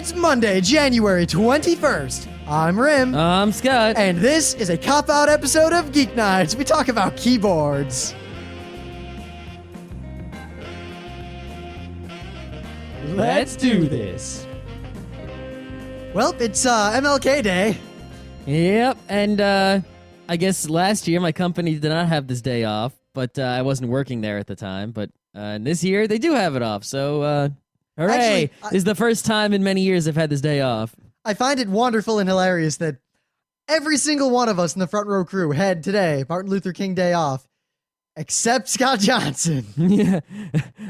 It's Monday, January 21st. I'm Rim. I'm Scott. And this is a cop-out episode of Geeknights. We talk about keyboards. Let's do this. Well, it's MLK Day. Yep, and I guess last year my company did not have this day off, but I wasn't working there at the time. But this year they do have it off, so hooray! Actually, This is the first time in many years I've had this day off. I find it wonderful and hilarious that every single one of us in the front row crew had today, Martin Luther King Day off, except Scott Johnson. Yeah.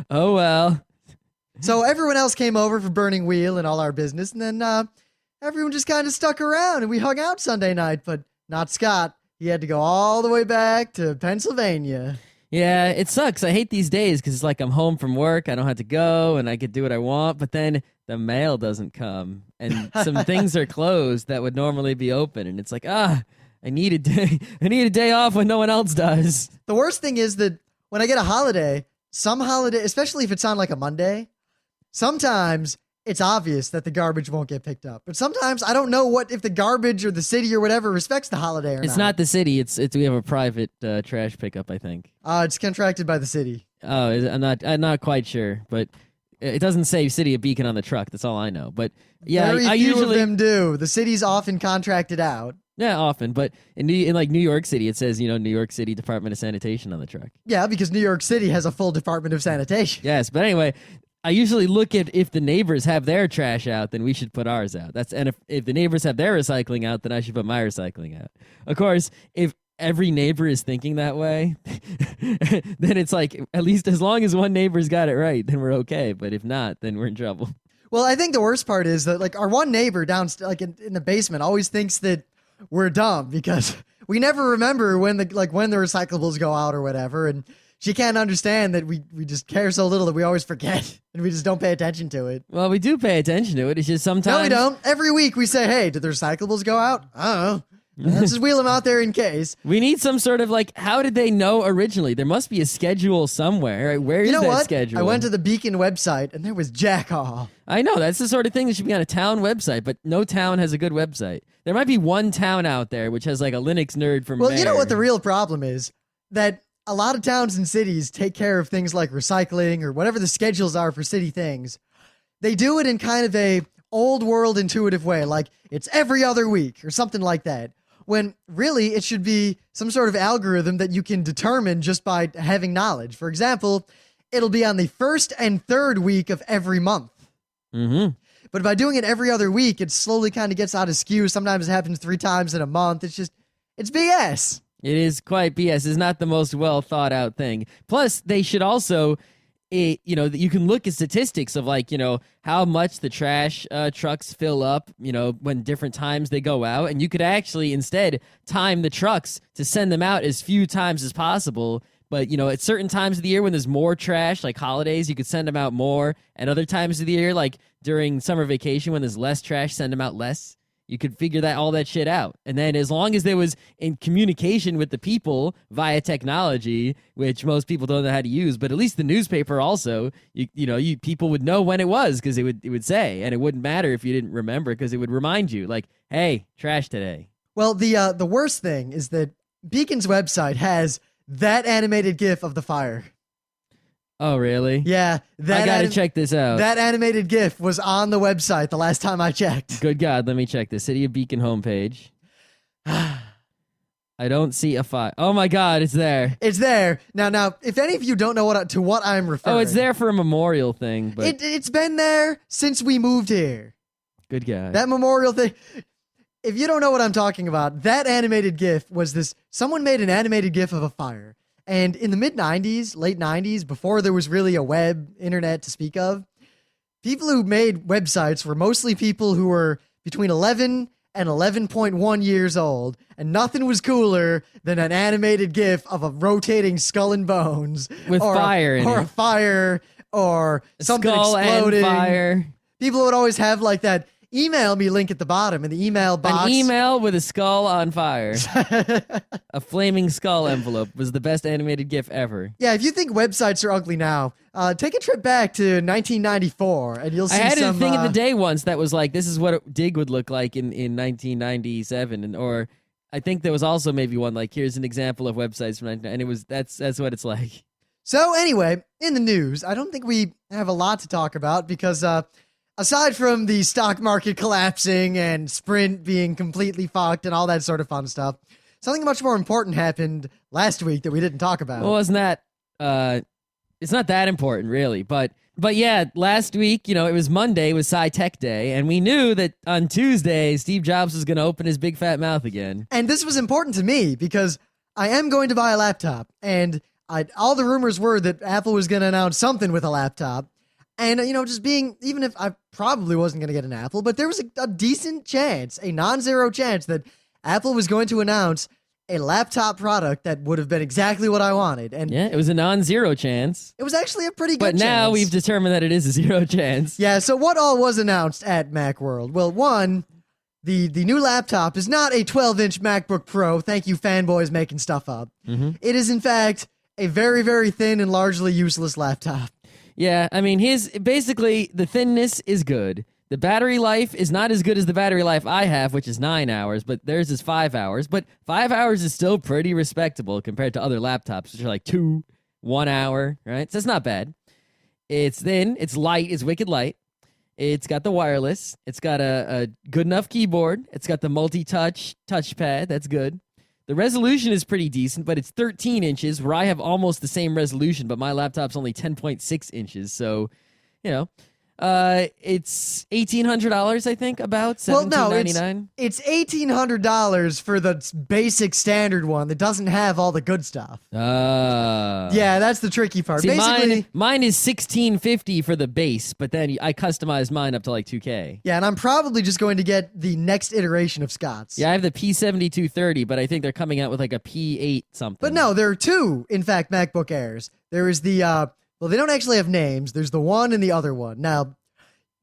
Oh well. So everyone else came over for Burning Wheel and all our business, and then everyone just kind of stuck around, and we hung out Sunday night, but not Scott. He had to go all the way back to Pennsylvania. Yeah, it sucks. I hate these days because it's like I'm home from work, I don't have to go, and I could do what I want, but then the mail doesn't come, and some things are closed that would normally be open, and it's like, I need a day off when no one else does. The worst thing is that when I get a holiday, especially if it's on like a Monday, sometimes it's obvious that the garbage won't get picked up. But sometimes I don't know if the garbage or the city or whatever respects the holiday or not. It's not the city. It's we have a private trash pickup, I think. It's contracted by the city. Oh, I'm not quite sure, but it doesn't say City of Beacon on the truck. That's all I know. But yeah, Very I few usually of them do. The city's often contracted out. Yeah, often. But in like New York City, it says New York City Department of Sanitation on the truck. Yeah, because New York City has a full Department of Sanitation. Yes, but anyway. I usually look at if the neighbors have their trash out, then we should put ours out. And if the neighbors have their recycling out, then I should put my recycling out. Of course, if every neighbor is thinking that way, then it's like, at least as long as one neighbor's got it right, then we're okay. But if not, then we're in trouble. Well, I think the worst part is that like our one neighbor downstairs, like in the basement, always thinks that we're dumb because we never remember when the recyclables go out or whatever, and she can't understand that we just care so little that we always forget and we just don't pay attention to it. Well, we do pay attention to it. It's just sometimes... No, we don't. Every week we say, hey, did the recyclables go out? I don't know. Let's just wheel them out there in case. We need some sort of how did they know originally? There must be a schedule somewhere. Right? Where is that schedule? I went to the Beacon website and there was jack all. I know. That's the sort of thing that should be on a town website, but no town has a good website. There might be one town out there which has like a Linux nerd from Well, you know what the real problem is? That a lot of towns and cities take care of things like recycling or whatever the schedules are for city things. They do it in kind of a old world intuitive way, like it's every other week or something like that, when really it should be some sort of algorithm that you can determine just by having knowledge. For example, it'll be on the first and third week of every month. Mm-hmm. But by doing it every other week, it slowly kind of gets out of skew. Sometimes it happens 3 times in a month. It's BS. It is quite BS. It's not the most well thought out thing. Plus, they should also, you can look at statistics of how much the trash trucks fill up, when different times they go out. And you could actually instead time the trucks to send them out as few times as possible. But, at certain times of the year when there's more trash, like holidays, you could send them out more. And other times of the year, like during summer vacation when there's less trash, send them out less. You could figure all that shit out. And then as long as there was in communication with the people via technology, which most people don't know how to use, but at least the newspaper also, people would know when it was because it would say, and it wouldn't matter if you didn't remember because it would remind you like, hey, trash today. Well, the worst thing is that Beacon's website has that animated GIF of the fire. Oh, really? Yeah. I gotta check this out. That animated GIF was on the website the last time I checked. Good God, let me check the City of Beacon homepage. I don't see a file. Oh my God, it's there. It's there. Now, if any of you don't know what I'm referring... Oh, it's there for a memorial thing, but... It's been there since we moved here. Good God. That memorial thing... If you don't know what I'm talking about, that animated GIF was this... Someone made an animated GIF of a fire. And in the mid-90s, late 90s, before there was really a internet to speak of, people who made websites were mostly people who were between 11 and 11.1 years old, and nothing was cooler than an animated GIF of a rotating skull and bones. With fire in it. Or a fire, or something skull exploding. And fire. People would always have like that email me link at the bottom in the email box. An email with a skull on fire. A flaming skull envelope was the best animated GIF ever. Yeah, if you think websites are ugly now, take a trip back to 1994 and you'll see I had some... a thing in the day once that was like, this is what Dig would look like in 1997, or I think there was also maybe one like, here's an example of websites from 1990, and it was that's what it's like. So anyway, in the news, I don't think we have a lot to talk about because aside from the stock market collapsing and Sprint being completely fucked and all that sort of fun stuff, something much more important happened last week that we didn't talk about. Well, isn't that it's not that important really, but yeah, last week, it was Monday, it was Sci-Tech Day, and we knew that on Tuesday Steve Jobs was going to open his big fat mouth again. And this was important to me because I am going to buy a laptop, and all the rumors were that Apple was going to announce something with a laptop. And, just being, even if I probably wasn't going to get an Apple, but there was a decent chance, a non-zero chance that Apple was going to announce a laptop product that would have been exactly what I wanted. And yeah, it was a non-zero chance. It was actually a pretty good But now chance. we've determined that it is a zero chance. Yeah, so what all was announced at Macworld? Well, one, the new laptop is not a 12-inch MacBook Pro. Thank you, fanboys making stuff up. Mm-hmm. It is, in fact, a very, very thin and largely useless laptop. Yeah, I mean, basically, the thinness is good. The battery life is not as good as the battery life I have, which is 9 hours, but theirs is 5 hours. But 5 hours is still pretty respectable compared to other laptops, which are like 2, 1 hour, right? So it's not bad. It's thin, it's light, it's wicked light. It's got the wireless. It's got a good enough keyboard. It's got the multi-touch touchpad. That's good. The resolution is pretty decent, but it's 13 inches, where I have almost the same resolution, but my laptop's only 10.6 inches. So, it's $1,800, I think, about $1,799. It's $1,800 for the basic standard one that doesn't have all the good stuff. Yeah, that's the tricky part. See, basically, mine is $1,650 for the base, but then I customized mine up to like $2,000. Yeah, and I'm probably just going to get the next iteration of Scott's. Yeah, I have the P7230, but I think they're coming out with like a P8 something. But no, there are two, in fact, MacBook Airs. There is the well, they don't actually have names. There's the one and the other one. Now,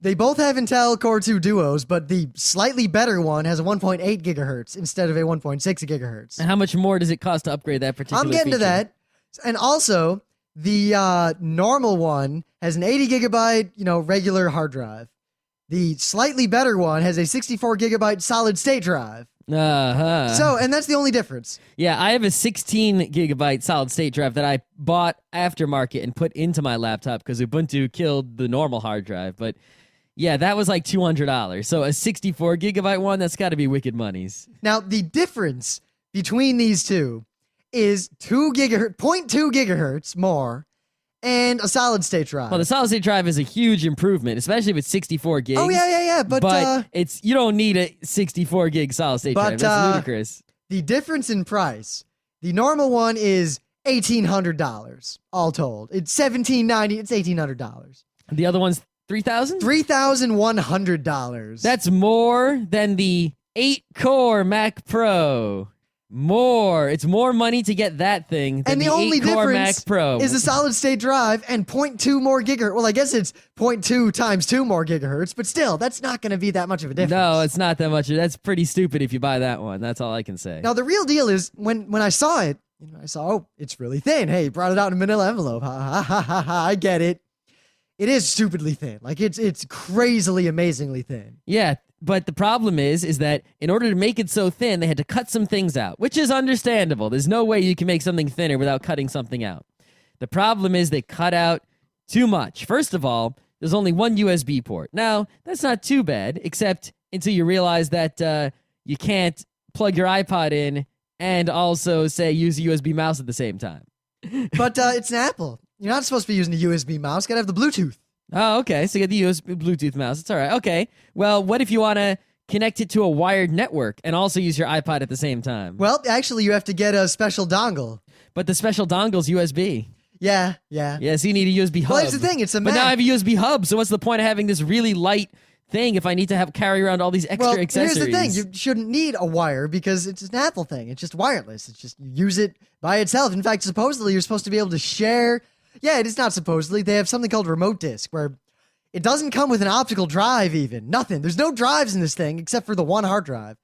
they both have Intel Core 2 Duos, but the slightly better one has a 1.8 gigahertz instead of a 1.6 gigahertz. And how much more does it cost to upgrade that particular I'm getting feature? to that. And also, the normal one has an 80 gigabyte, regular hard drive. The slightly better one has a 64 gigabyte solid state drive. Uh-huh. So, and that's the only difference. Yeah, I have a 16 gigabyte solid state drive that I bought aftermarket and put into my laptop because Ubuntu killed the normal hard drive. But yeah, that was like $200. So a 64 gigabyte one, that's got to be wicked monies. Now, the difference between these two is 0.2 gigahertz more and a solid state drive. Well, the solid state drive is a huge improvement, especially if it's 64 gigs. Oh, yeah. But it's you don't need a 64 gig solid state drive. That's ludicrous. The difference in price, the normal one is $1,800 all told. It's $1,790. It's $1,800. The other one's $3,000? $3,100. That's more than the 8-core Mac Pro. More. It's more money to get that thing than and the only 8-core difference Mac Pro. is a solid state drive and 0.2 more gigahertz. Well, I guess it's 0.2 times 2 more gigahertz, but still, that's not going to be that much of a difference. No, it's not that much. That's pretty stupid if you buy that one. That's all I can say. Now, the real deal is when I saw it, I saw, oh, it's really thin. Hey, you brought it out in a manila envelope. Ha, ha, ha, ha, ha. I get it. It is stupidly thin. Like, it's crazily, amazingly thin. Yeah. But the problem is that in order to make it so thin, they had to cut some things out, which is understandable. There's no way you can make something thinner without cutting something out. The problem is they cut out too much. First of all, there's only one USB port. Now, that's not too bad, except until you realize that you can't plug your iPod in and also, say, use a USB mouse at the same time. But it's an Apple. You're not supposed to be using a USB mouse. Got to have the Bluetooth. Oh, okay. So you get the USB Bluetooth mouse. It's all right. Okay. Well, what if you want to connect it to a wired network and also use your iPod at the same time? Well, actually, you have to get a special dongle. But the special dongle's USB. Yeah. Yeah, so you need a USB hub. Well, that's the thing. It's a Mac. But now I have a USB hub, so what's the point of having this really light thing if I need to carry around all these extra accessories? Here's the thing. You shouldn't need a wire because it's an Apple thing. It's just wireless. It's just you use it by itself. In fact, supposedly, you're supposed to be able to share. Yeah, it is not supposedly. They have something called remote disk where It doesn't come with an optical drive even. Nothing. There's no drives in this thing except for the one hard drive.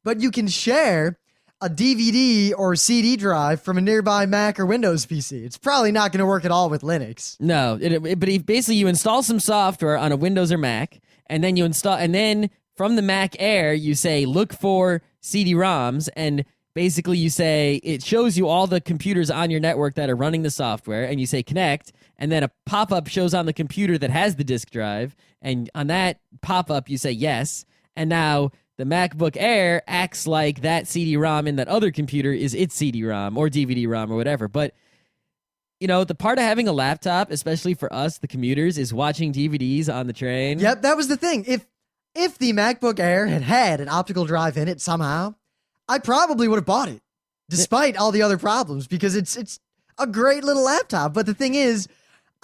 But you can share a DVD or CD drive from a nearby Mac or Windows PC. It's probably not going to work at all with Linux. No, basically you install some software on a Windows or Mac, and then you install, and then from the Mac Air you say look for CD-ROMs, and basically you say it shows you all the computers on your network that are running the software, and you say connect, and then a pop-up shows on the computer that has the disk drive, and on that pop-up you say yes, and now the MacBook Air acts like that CD-ROM in that other computer is its CD-ROM or DVD-ROM or whatever. But, you know, the part of having a laptop, especially for us, the commuters, is watching DVDs on the train. Yep, that was the thing. If the MacBook Air had an optical drive in it somehow, I probably would have bought it, despite all the other problems, because it's a great little laptop. But the thing is,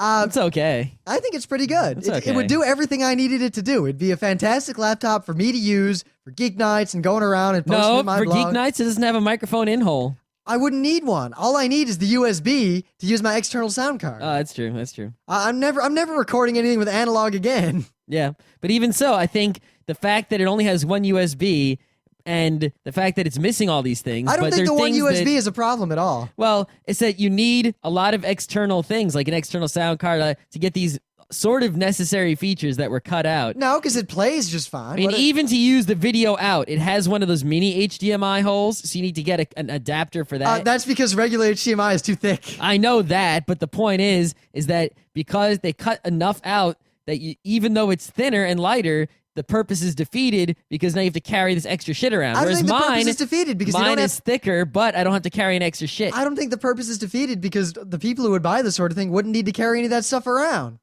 it's okay. I think it's pretty good. It's okay. It would do everything I needed it to do. It'd be a fantastic laptop for me to use for Geeknights and going around and posting to my for blog. Geeknights, it doesn't have a microphone in-hole. I wouldn't need one. All I need is the USB to use my external sound card. Oh, that's true. That's true. I'm never recording anything with analog again. Yeah, but even so, I think the fact that it only has one USB and the fact that it's missing all these things. I don't but think the one USB that, is a problem at all. Well, it's that you need a lot of external things, like an external sound card, to get these sort of necessary features that were cut out. No, because it plays just fine. I mean, even to use the video out, it has one of those mini HDMI holes, so you need to get an adapter for that. That's because regular HDMI is too thick. I know that, but the point is that because they cut enough out that even though it's thinner and lighter, the purpose is defeated because now you have to carry this extra shit around. I don't Whereas think the mine, purpose is defeated because mine is thicker, but I don't have to carry an extra shit. I don't think the purpose is defeated because the people who would buy this sort of thing wouldn't need to carry any of that stuff around.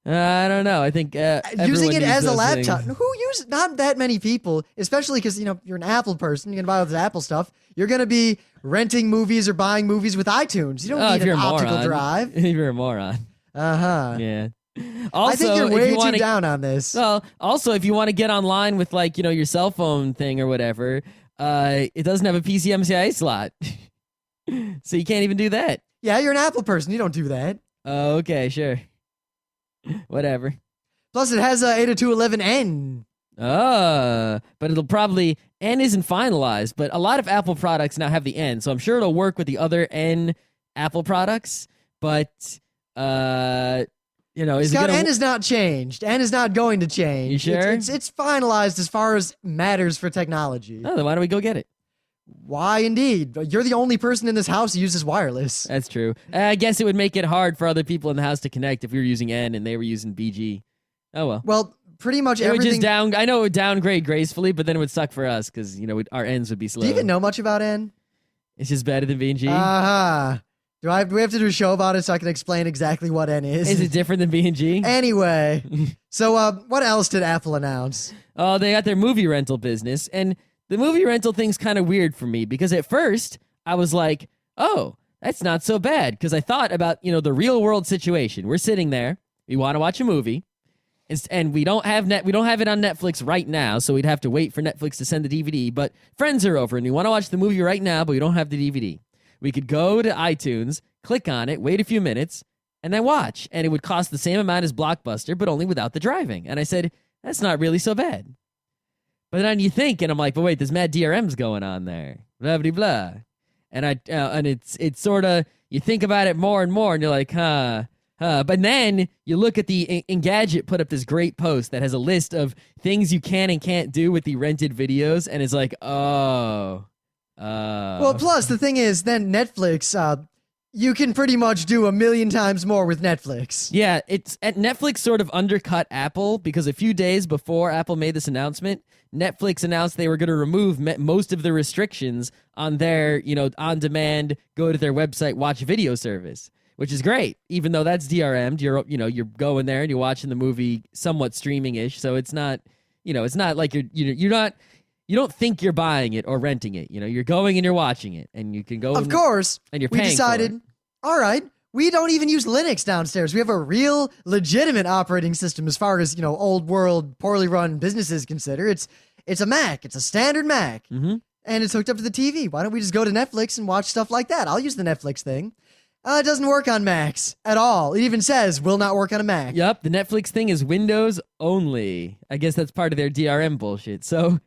I don't know. I think using it as a laptop. Things. Who use? Not that many people, especially because you're an Apple person. You're gonna buy all this Apple stuff. You're gonna be renting movies or buying movies with iTunes. You don't need an optical drive. If you're a moron. Yeah. Also, I think you're way too down on this. Well, also, if you want to get online with your cell phone thing or whatever, it doesn't have a PCMCIA slot, so you can't even do that. Yeah, you're an Apple person. You don't do that. Oh, okay, sure. Whatever. Plus, it has 802.11n. But it'll probably N isn't finalized, but a lot of Apple products now have the N, so I'm sure it'll work with the other N Apple products. But Scott, N is not changed. N is not going to change. You sure? It's finalized as far as matters for technology. Oh, then why don't we go get it? Why indeed? You're the only person in this house who uses wireless. That's true. I guess it would make it hard for other people in the house to connect if we were using N and they were using BG. Oh well. Well, pretty much it everything. Would just I know it would downgrade gracefully, but then it would suck for us because our N's would be slow. Do you even know much about N? It's just better than BG. Do we have to do a show about it so I can explain exactly what N is? Is it different than BG? Anyway, so what else did Apple announce? Oh, they got their movie rental business, and the movie rental thing's kind of weird for me because at first I was like, oh, that's not so bad because I thought about, the real world situation. We're sitting there, we want to watch a movie, and we don't have it on Netflix right now, so we'd have to wait for Netflix to send the DVD, but friends are over and we want to watch the movie right now, but we don't have the DVD. We could go to iTunes, click on it, wait a few minutes, and then watch. And it would cost the same amount as Blockbuster, but only without the driving. And I said, that's not really so bad. But then you think, and I'm like, but wait, there's mad DRMs going on there. Blah, blah, blah. And it's sort of, you think about it more and more, and you're like, But then you look at the Engadget put up this great post that has a list of things you can and can't do with the rented videos, and it's like, oh. Well, plus the thing is, then Netflix, you can pretty much do 1,000,000 times more with Netflix. Yeah, Netflix sort of undercut Apple because a few days before Apple made this announcement, Netflix announced they were going to remove most of the restrictions on their, on-demand, go to their website, watch video service, which is great. Even though that's DRM'd, you're going there and you're watching the movie somewhat streaming-ish, so it's not, it's not like you're not. You don't think you're buying it or renting it. You're going and you're watching it, and you can go. Of course, and you're paying. We decided, for it. All right, we don't even use Linux downstairs. We have a real, legitimate operating system as far as old world, poorly run businesses consider. It's a Mac. It's a standard Mac, and it's hooked up to the TV. Why don't we just go to Netflix and watch stuff like that? I'll use the Netflix thing. It doesn't work on Macs at all. It even says will not work on a Mac. Yep, the Netflix thing is Windows only. I guess that's part of their DRM bullshit. So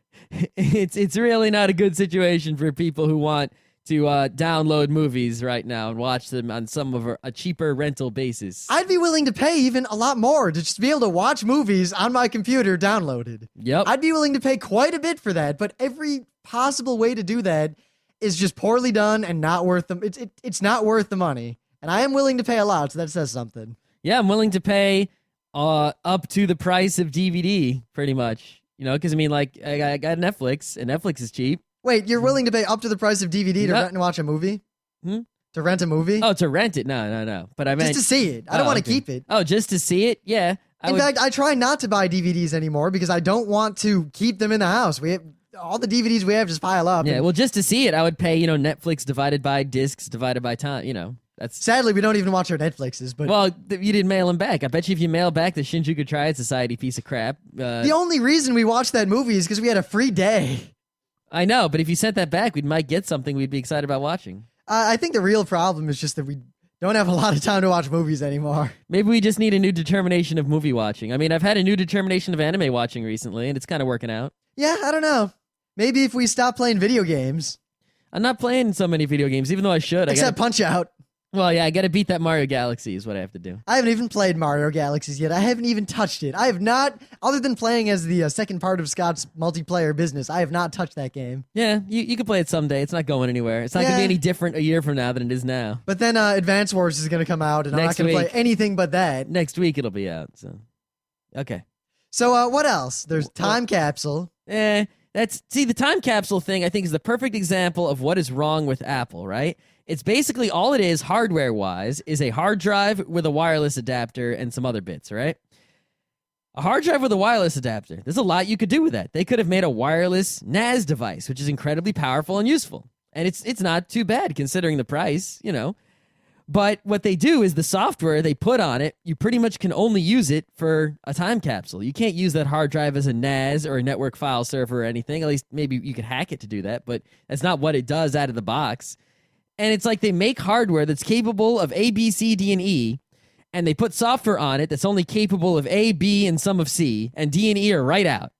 it's really not a good situation for people who want to download movies right now and watch them on some of a cheaper rental basis. I'd be willing to pay even a lot more to just be able to watch movies on my computer downloaded. Yep. I'd be willing to pay quite a bit for that, but every possible way to do that is just poorly done and not worth them. It's not worth the money. And I am willing to pay a lot, so that says something. Yeah, I'm willing to pay up to the price of DVD, pretty much. You know, because I mean, like, I got Netflix, and Netflix is cheap. Wait, you're willing to pay up to the price of DVD to rent and watch a movie? Hmm? To rent a movie? Oh, to rent it? No. But I meant just to see it. I don't want to keep it. Oh, just to see it? Yeah. In fact, I try not to buy DVDs anymore because I don't want to keep them in the house. We have all the DVDs we have just pile up. Yeah, well, just to see it, I would pay, Netflix divided by discs divided by time, That's sadly, we don't even watch our Netflixes. But well, you didn't mail them back. I bet you if you mail back the Shinjuku Triad Society piece of crap. The only reason we watched that movie is because we had a free day. I know, but if you sent that back, we might get something we'd be excited about watching. I think the real problem is just that we don't have a lot of time to watch movies anymore. Maybe we just need a new determination of movie watching. I mean, I've had a new determination of anime watching recently, and it's kind of working out. Yeah, I don't know. Maybe if we stop playing video games. I'm not playing so many video games, even though I should. Except Punch-Out! Well, yeah, I gotta beat that Mario Galaxy is what I have to do. I haven't even played Mario Galaxies yet. I haven't even touched it. I have not, other than playing as the second part of Scott's multiplayer business, I have not touched that game. Yeah, you can play it someday. It's not going anywhere. It's not gonna be any different a year from now than it is now. But then Advance Wars is gonna come out, and I'm not gonna play anything but that. Next week it'll be out, so. Okay. So what else? There's Time Capsule. The time capsule thing, I think, is the perfect example of what is wrong with Apple, right? It's basically all it is, hardware-wise, is a hard drive with a wireless adapter and some other bits, right? A hard drive with a wireless adapter. There's a lot you could do with that. They could have made a wireless NAS device, which is incredibly powerful and useful. And it's not too bad, considering the price, But what they do is the software they put on it, you pretty much can only use it for a time capsule. You can't use that hard drive as a NAS or a network file server or anything. At least maybe you could hack it to do that, but that's not what it does out of the box. And it's like they make hardware that's capable of A, B, C, D, and E, and they put software on it that's only capable of A, B, and some of C, and D and E are right out.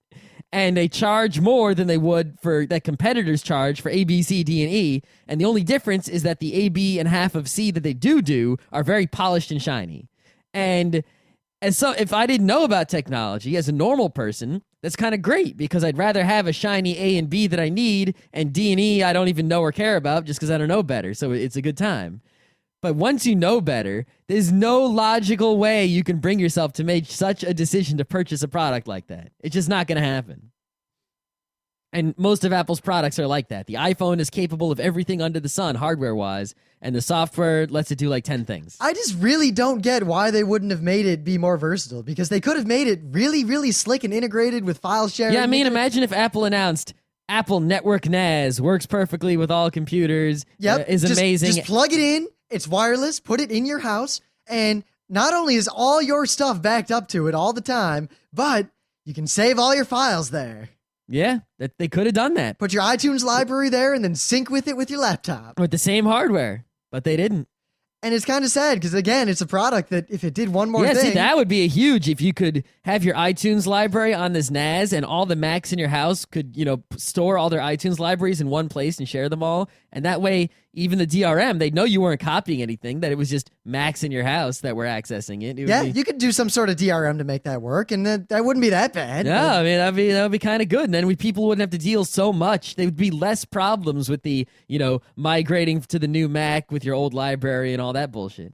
And they charge more than they would for that competitors charge for A, B, C, D, and E. And the only difference is that the A, B, and half of C that they do are very polished and shiny. And so if I didn't know about technology as a normal person, that's kind of great because I'd rather have a shiny A and B that I need and D and E I don't even know or care about just because I don't know better. So it's a good time. But once you know better, there's no logical way you can bring yourself to make such a decision to purchase a product like that. It's just not going to happen. And most of Apple's products are like that. The iPhone is capable of everything under the sun, hardware-wise, and the software lets it do like 10 things. I just really don't get why they wouldn't have made it be more versatile, because they could have made it really, really slick and integrated with file sharing. Yeah, I mean, imagine if Apple announced Apple Network NAS works perfectly with all computers, is amazing. Just plug it in, it's wireless, put it in your house, and not only is all your stuff backed up to it all the time, but you can save all your files there. Yeah, they could have done that. Put your iTunes library there and then sync with it with your laptop. With the same hardware, but they didn't. And it's kind of sad because, again, it's a product that if it did one more thing... Yeah, see, that would be a huge if you could have your iTunes library on this NAS and all the Macs in your house could, store all their iTunes libraries in one place and share them all. And that way, even the DRM, they'd know you weren't copying anything, that it was just Macs in your house that were accessing it. You could do some sort of DRM to make that work, and that wouldn't be that bad. No, I mean, that would be kind of good. And then people wouldn't have to deal so much. There would be less problems with the, migrating to the new Mac with your old library and all that bullshit.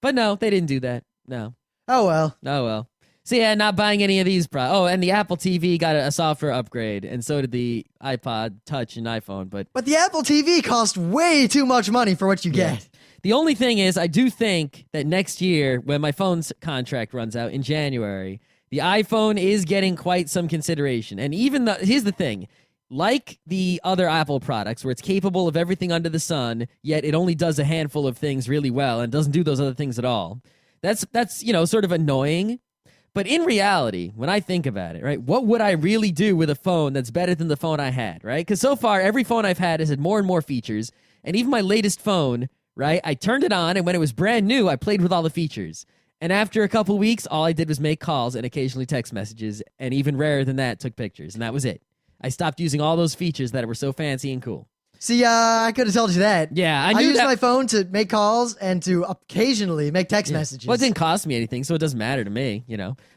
But no, they didn't do that. No. Oh, well. So yeah, not buying any of these. And the Apple TV got a software upgrade, and so did the iPod Touch and iPhone. But the Apple TV cost way too much money for what you get. The only thing is, I do think that next year, when my phone's contract runs out in January, the iPhone is getting quite some consideration. And here's the thing. Like the other Apple products, where it's capable of everything under the sun, yet it only does a handful of things really well and doesn't do those other things at all. That's sort of annoying. But in reality, when I think about it, right, what would I really do with a phone that's better than the phone I had, right? Because so far, every phone I've had has had more and more features, and even my latest phone right? I turned it on, and when it was brand new, I played with all the features. And after a couple weeks, all I did was make calls and occasionally text messages, and even rarer than that, took pictures, and that was it. I stopped using all those features that were so fancy and cool. See, I could have told you that. Yeah, I use my phone to make calls and to occasionally make text messages. Well, it didn't cost me anything, so it doesn't matter to me,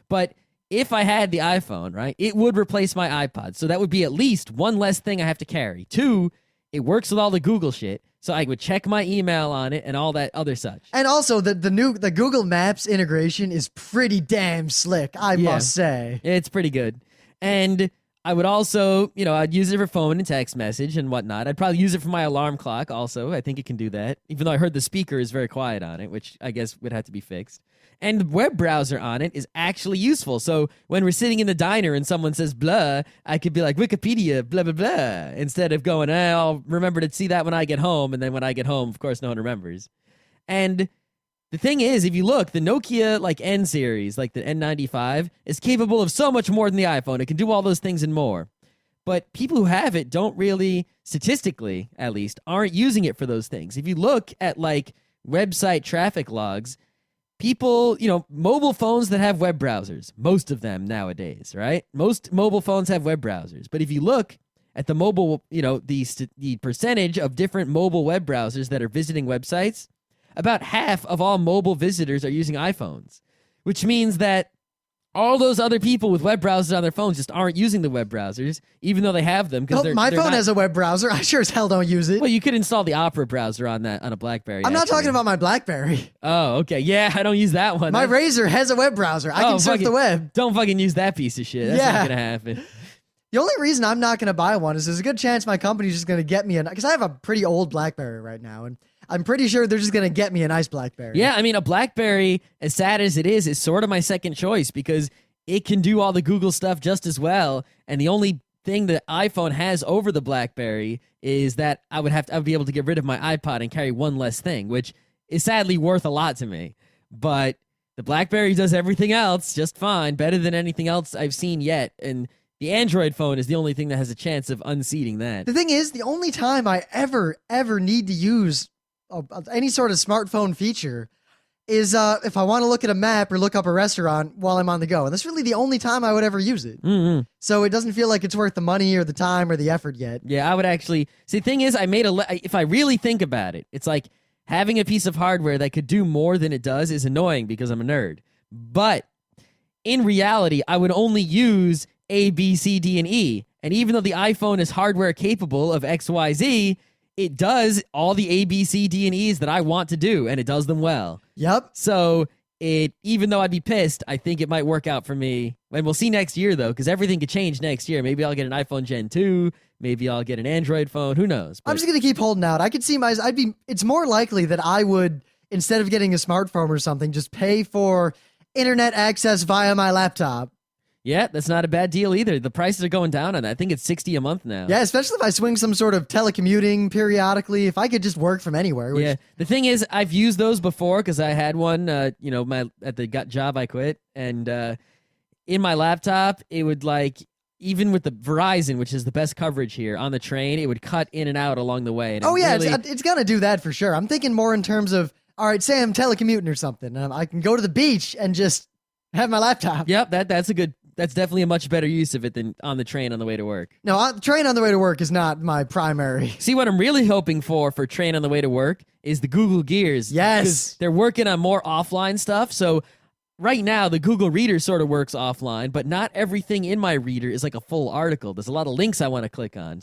But if I had the iPhone, right, it would replace my iPod. So that would be at least one less thing I have to carry. 2, it works with all the Google shit, so I would check my email on it and all that other such. And also, the Google Maps integration is pretty damn slick, I must say. It's pretty good. And I would also, I'd use it for phone and text message and whatnot. I'd probably use it for my alarm clock also. I think it can do that, even though I heard the speaker is very quiet on it, which I guess would have to be fixed. And the web browser on it is actually useful. So when we're sitting in the diner and someone says blah, I could be like, Wikipedia, blah, blah, blah, instead of going, I'll remember to see that when I get home. And then when I get home, of course, no one remembers. And the thing is, if you look, the Nokia N series, like the N95, is capable of so much more than the iPhone. It can do all those things and more. But people who have it don't really, statistically at least, aren't using it for those things. If you look at website traffic logs, people, mobile phones that have web browsers, most of them nowadays, right? Most mobile phones have web browsers. But if you look at the mobile, the percentage of different mobile web browsers that are visiting websites, about half of all mobile visitors are using iPhones, which means that all those other people with web browsers on their phones just aren't using the web browsers, even though they have them. My phone has a web browser. I sure as hell don't use it. Well, you could install the Opera browser on a BlackBerry. I'm not talking about my BlackBerry. Oh, okay. Yeah, I don't use that one. My Razor has a web browser. I can surf the web. Don't fucking use that piece of shit. That's not going to happen. The only reason I'm not going to buy one is there's a good chance my company's just going to get me because I have a pretty old BlackBerry right now, and I'm pretty sure they're just going to get me a nice BlackBerry. Yeah, I mean, a BlackBerry, as sad as it is sort of my second choice because it can do all the Google stuff just as well. And the only thing that iPhone has over the BlackBerry is that I would be able to get rid of my iPod and carry one less thing, which is sadly worth a lot to me. But the BlackBerry does everything else just fine, better than anything else I've seen yet. And the Android phone is the only thing that has a chance of unseating that. The thing is, the only time I ever need to use any sort of smartphone feature is if I want to look at a map or look up a restaurant while I'm on the go. And that's really the only time I would ever use it. Mm-hmm. So it doesn't feel like it's worth the money or the time or the effort yet. Yeah, I would actually... See, the thing is, if I really think about it, it's like having a piece of hardware that could do more than it does is annoying because I'm a nerd. But in reality, I would only use A, B, C, D, and E. And even though the iPhone is hardware capable of X, Y, Z, it does all the A, B, C, D, and E's that I want to do, and it does them well. Yep. So even though I'd be pissed, I think it might work out for me. And we'll see next year, though, because everything could change next year. Maybe I'll get an iPhone Gen 2. Maybe I'll get an Android phone. Who knows? I'm just going to keep holding out. I could see it's more likely that I would, instead of getting a smartphone or something, just pay for internet access via my laptop. Yeah, that's not a bad deal either. The prices are going down on that. I think it's $60 a month now. Yeah, especially if I swing some sort of telecommuting periodically. If I could just work from anywhere. Yeah, the thing is, I've used those before because I had one, at the job I quit, and in my laptop, it would even with the Verizon, which is the best coverage here on the train, it would cut in and out along the way. And it's gonna do that for sure. I'm thinking more in terms of, all right, say I'm telecommuting or something, and I can go to the beach and just have my laptop. Yep, that's definitely a much better use of it than on the train on the way to work. No, train on the way to work is not my primary. See, what I'm really hoping for train on the way to work is the Google Gears. Yes. They're working on more offline stuff. So right now, the Google Reader sort of works offline, but not everything in my reader is like a full article. There's a lot of links I want to click on.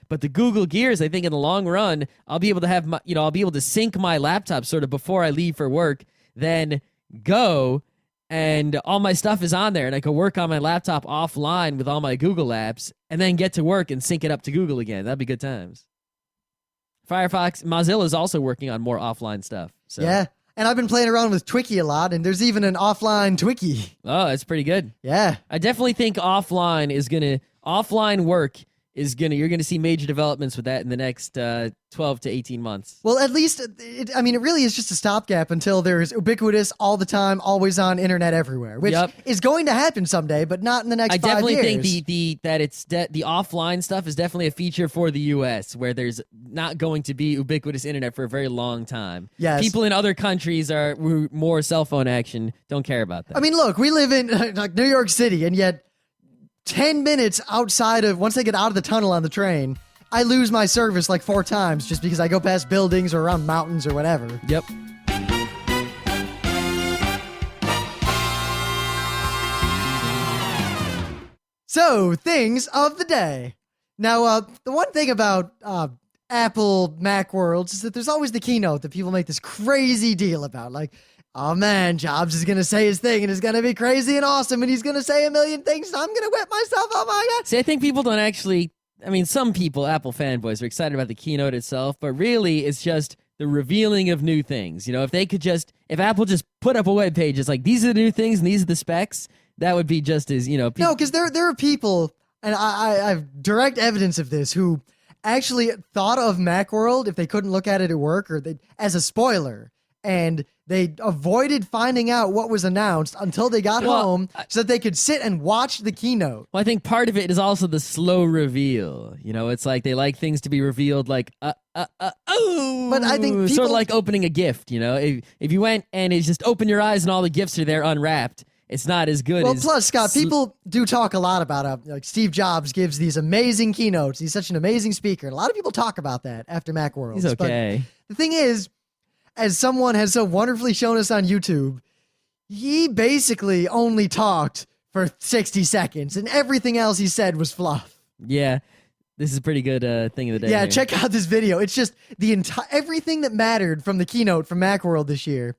But the Google Gears, I think in the long run, I'll be able to have I'll be able to sync my laptop sort of before I leave for work, then go. And all my stuff is on there, and I can work on my laptop offline with all my Google apps, and then get to work and sync it up to Google again. That'd be good times. Mozilla is also working on more offline stuff. So. Yeah, and I've been playing around with Twiki a lot, and there's even an offline Twiki. Oh, that's pretty good. Yeah. I definitely think offline work you're gonna see major developments with that in the next 12 to 18 months. Well, at least, it really is just a stopgap until there's ubiquitous, all the time, always on internet everywhere, which is going to happen someday, but not in the next 5 years. I definitely think the offline stuff is definitely a feature for the U.S. where there's not going to be ubiquitous internet for a very long time. Yes. People in other countries are more cell phone action, don't care about that. I mean, look, we live in like New York City, and yet 10 minutes outside of, once I get out of the tunnel on the train, I lose my service like 4 times just because I go past buildings or around mountains or whatever. Yep. So, things of the day. Now, the one thing about Apple Macworlds is that there's always the keynote that people make this crazy deal about. Like, oh man, Jobs is going to say his thing and it's going to be crazy and awesome and he's going to say a million things and I'm going to whip myself. Oh my God. See, I think people don't actually, some people, Apple fanboys, are excited about the keynote itself, but really it's just the revealing of new things. If Apple just put up a web page, it's like, these are the new things and these are the specs, that would be just as, No, because there are people, and I have direct evidence of this, who actually thought of Macworld, if they couldn't look at it at work, or as a spoiler, and they avoided finding out what was announced until they got home so that they could sit and watch the keynote. Well, I think part of it is also the slow reveal. It's like they like things to be revealed like, oh. But I think people... Sort of like opening a gift, If you went and it's just open your eyes and all the gifts are there unwrapped, it's not as good as... Well, plus, Scott, people do talk a lot about like Steve Jobs gives these amazing keynotes. He's such an amazing speaker. And a lot of people talk about that after Macworld. He's okay. But the thing is, as someone has so wonderfully shown us on YouTube, he basically only talked for 60 seconds, and everything else he said was fluff. Yeah, this is a pretty good thing of the day. Yeah, here. Check out this video. It's just everything that mattered from the keynote from Macworld this year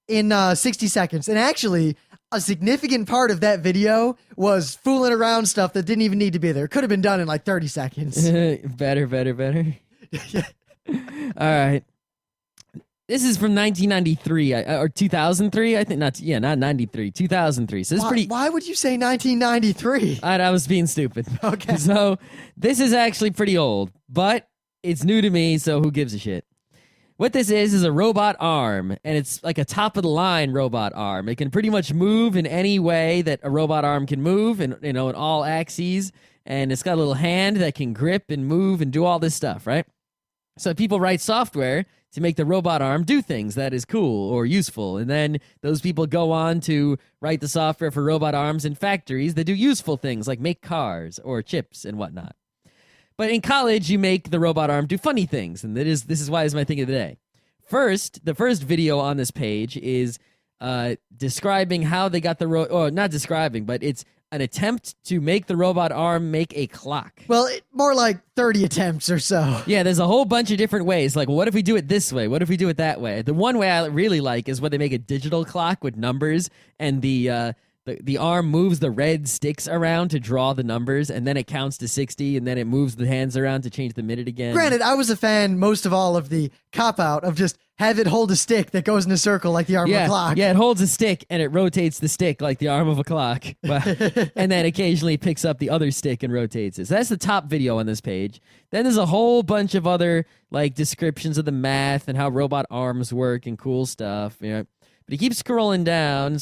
in 60 seconds. And actually, a significant part of that video was fooling around stuff that didn't even need to be there. It could have been done in like 30 seconds. Better. Yeah. All right. This is from 1993 or 2003, I think. Not 93, 2003. So this is pretty. Why would you say 1993? I was being stupid. Okay. So this is actually pretty old, but it's new to me, so who gives a shit? What this is a robot arm, and it's like a top-of-the-line robot arm. It can pretty much move in any way that a robot arm can move, and in all axes, and it's got a little hand that can grip and move and do all this stuff, right? So people write software to make the robot arm do things that is cool or useful, and then those people go on to write the software for robot arms in factories that do useful things like make cars or chips and whatnot. But in college, you make the robot arm do funny things, and this is why it's my thing of the day. The first video on this page is describing how they got not describing, but it's an attempt to make the robot arm make a clock. Well, more like 30 attempts or so. Yeah, there's a whole bunch of different ways. Like, what if we do it this way? What if we do it that way? The one way I really like is when they make a digital clock with numbers, and the arm moves the red sticks around to draw the numbers, and then it counts to 60, and then it moves the hands around to change the minute again. Granted, I was a fan most of all of the cop-out of just have it hold a stick that goes in a circle like the arm of a clock. Yeah, it holds a stick, and it rotates the stick like the arm of a clock. And then occasionally picks up the other stick and rotates it. So that's the top video on this page. Then there's a whole bunch of other like descriptions of the math and how robot arms work and cool stuff. But he keeps scrolling down.